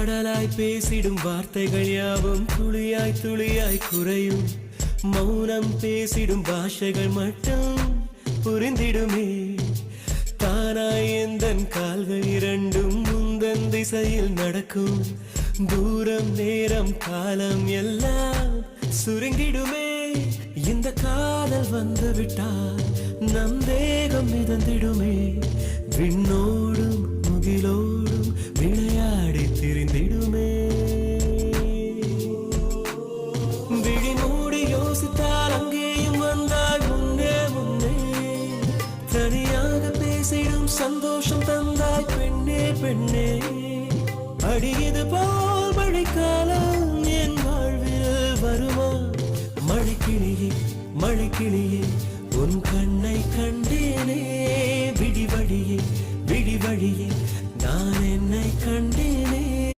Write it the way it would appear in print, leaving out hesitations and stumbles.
கடலாய் பேசிடும் வார்த்தைகள் யாவும் துளியாய் துளியாய் குறையும். மௌனம் பேசிடும் பாஷைகள் மட்டும் புரிந்திடுமே. தானாய் எந்தன் கால்கள் இரண்டும் முந்தன் திசையில் நடக்கும். தூரம் நேரம் காலம் எல்லாம் சுருங்கிடுமே. இந்த காதல் வந்து விட்டால் நம் தேகம் மிதந்திடுமே. விண்ணோடும் முகிலோடும் விளையாடி திரிந்திடுமே. விழி மூடி யோசித்தால் அங்கேயும் வந்தாய் முன்னே முன்னே. தனியாக பேசிடும் சந்தோஷம் தந்தாய் பெண்ணே பெண்ணே. அடியது போல் மழைக்காலம் என் வாழ்வில் வருமா? மழைக்கிளியே மழைக்கிளியே உன் கண்ணை கண்டேனே. விடி வழியே விடி வழியே நான் என்னை கண்டேன்.